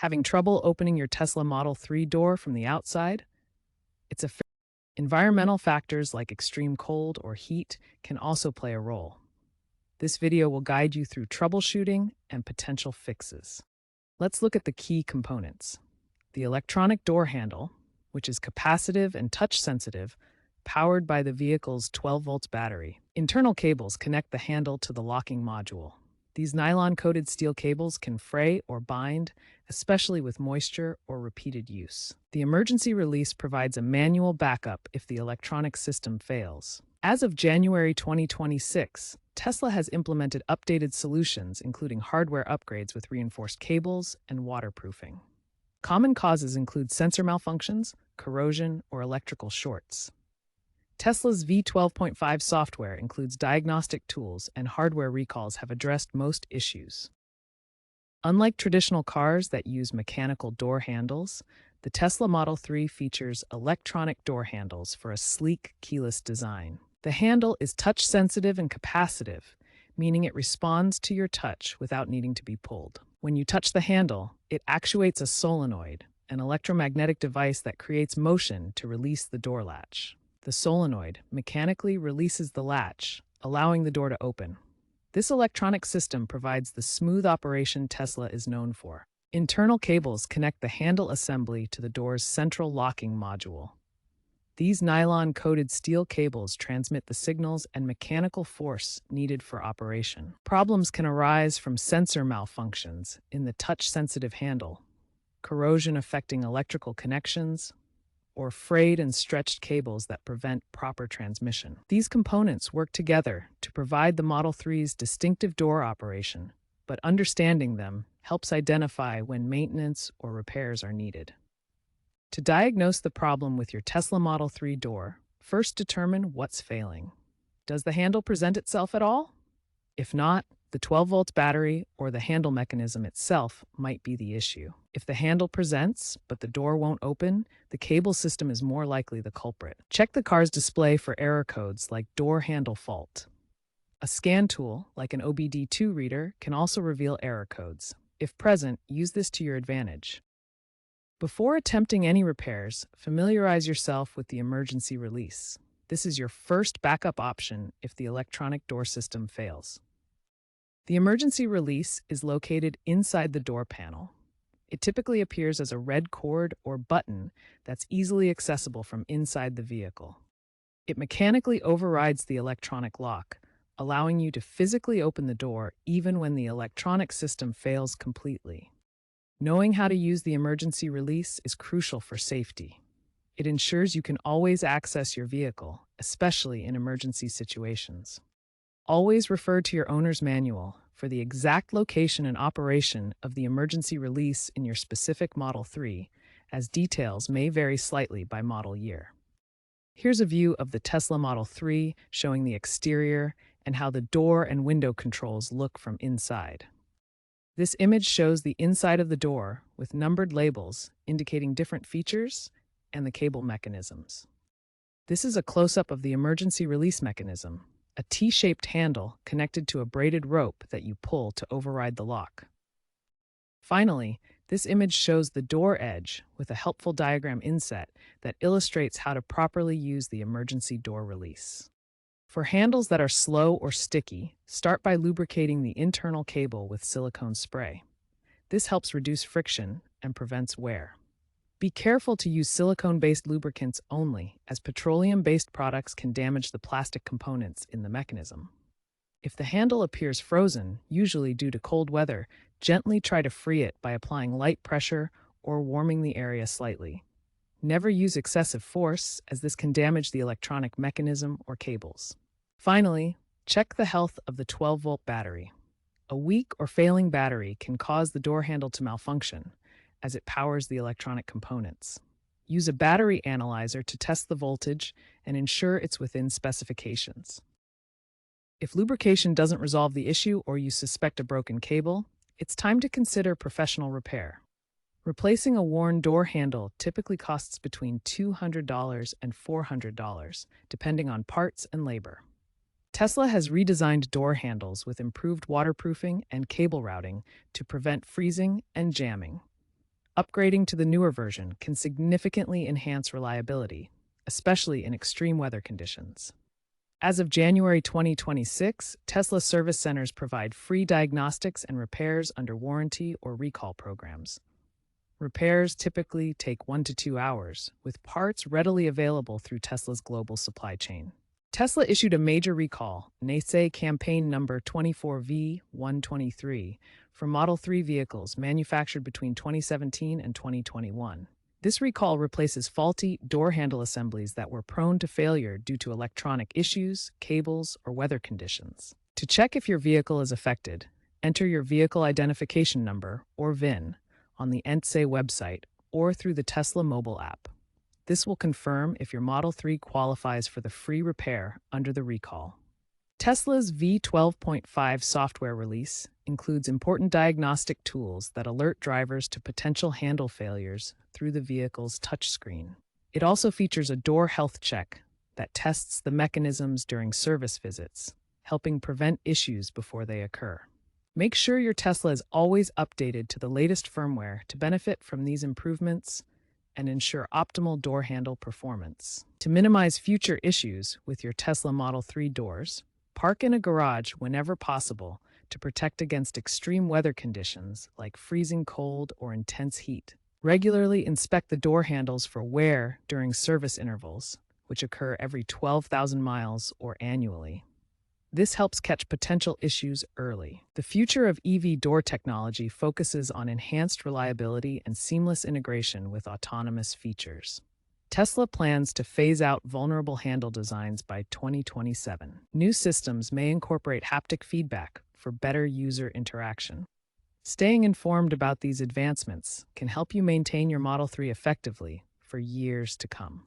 Having trouble opening your Tesla Model 3 door from the outside? It's a Environmental factors like extreme cold or heat can also play a role. This video will guide you through troubleshooting and potential fixes. Let's look at the key components. The electronic door handle, which is capacitive and touch sensitive, powered by the vehicle's 12 volts battery. Internal cables connect the handle to the locking module. These nylon-coated steel cables can fray or bind, especially with moisture or repeated use. The emergency release provides a manual backup if the electronic system fails. As of January 2026, Tesla has implemented updated solutions, including hardware upgrades with reinforced cables and waterproofing. Common causes include sensor malfunctions, corrosion, or electrical shorts. Tesla's V12.5 software includes diagnostic tools, and hardware recalls have addressed most issues. Unlike traditional cars that use mechanical door handles, the Tesla Model 3 features electronic door handles for a sleek, keyless design. The handle is touch-sensitive and capacitive, meaning it responds to your touch without needing to be pulled. When you touch the handle, it actuates a solenoid, an electromagnetic device that creates motion to release the door latch. The solenoid mechanically releases the latch, allowing the door to open. This electronic system provides the smooth operation Tesla is known for. Internal cables connect the handle assembly to the door's central locking module. These nylon-coated steel cables transmit the signals and mechanical force needed for operation. Problems can arise from sensor malfunctions in the touch-sensitive handle, corrosion affecting electrical connections, or frayed and stretched cables that prevent proper transmission. These components work together to provide the Model 3's distinctive door operation, but understanding them helps identify when maintenance or repairs are needed. To diagnose the problem with your Tesla Model 3 door, first determine what's failing. Does the handle present itself at all? If not, the 12 volts battery or the handle mechanism itself might be the issue. If the handle presents, but the door won't open, the cable system is more likely the culprit. Check the car's display for error codes like door handle fault. A scan tool, like an OBD2 reader, can also reveal error codes. If present, use this to your advantage. Before attempting any repairs, familiarize yourself with the emergency release. This is your first backup option if the electronic door system fails. The emergency release is located inside the door panel. It typically appears as a red cord or button that's easily accessible from inside the vehicle. It mechanically overrides the electronic lock, allowing you to physically open the door even when the electronic system fails completely. Knowing how to use the emergency release is crucial for safety. It ensures you can always access your vehicle, especially in emergency situations. Always refer to your owner's manual for the exact location and operation of the emergency release in your specific Model 3, as details may vary slightly by model year. Here's a view of the Tesla Model 3 showing the exterior and how the door and window controls look from inside. This image shows the inside of the door with numbered labels indicating different features and the cable mechanisms. This is a close-up of the emergency release mechanism, a T-shaped handle connected to a braided rope that you pull to override the lock. Finally, this image shows the door edge with a helpful diagram inset that illustrates how to properly use the emergency door release. For handles that are slow or sticky, start by lubricating the internal cable with silicone spray. This helps reduce friction and prevents wear. Be careful to use silicone-based lubricants only, as petroleum-based products can damage the plastic components in the mechanism. If the handle appears frozen, usually due to cold weather, gently try to free it by applying light pressure or warming the area slightly. Never use excessive force, as this can damage the electronic mechanism or cables. Finally, check the health of the 12-volt battery. A weak or failing battery can cause the door handle to malfunction, as it powers the electronic components. Use a battery analyzer to test the voltage and ensure it's within specifications. If lubrication doesn't resolve the issue or you suspect a broken cable, it's time to consider professional repair. Replacing a worn door handle typically costs between $200 and $400, depending on parts and labor. Tesla has redesigned door handles with improved waterproofing and cable routing to prevent freezing and jamming. Upgrading to the newer version can significantly enhance reliability, especially in extreme weather conditions. As of January 2026, Tesla service centers provide free diagnostics and repairs under warranty or recall programs. Repairs typically take 1 to 2 hours, with parts readily available through Tesla's global supply chain. Tesla issued a major recall, NACE campaign number 24V123, for Model 3 vehicles manufactured between 2017 and 2021. This recall replaces faulty door handle assemblies that were prone to failure due to electronic issues, cables, or weather conditions. To check if your vehicle is affected, enter your vehicle identification number, or VIN, on the NTSA website or through the Tesla mobile app. This will confirm if your Model 3 qualifies for the free repair under the recall. Tesla's V12.5 software release includes important diagnostic tools that alert drivers to potential handle failures through the vehicle's touchscreen. It also features a door health check that tests the mechanisms during service visits, helping prevent issues before they occur. Make sure your Tesla is always updated to the latest firmware to benefit from these improvements and ensure optimal door handle performance. To minimize future issues with your Tesla Model 3 doors, park in a garage whenever possible to protect against extreme weather conditions like freezing cold or intense heat. Regularly inspect the door handles for wear during service intervals, which occur every 12,000 miles or annually. This helps catch potential issues early. The future of EV door technology focuses on enhanced reliability and seamless integration with autonomous features. Tesla plans to phase out vulnerable handle designs by 2027. New systems may incorporate haptic feedback for better user interaction. Staying informed about these advancements can help you maintain your Model 3 effectively for years to come.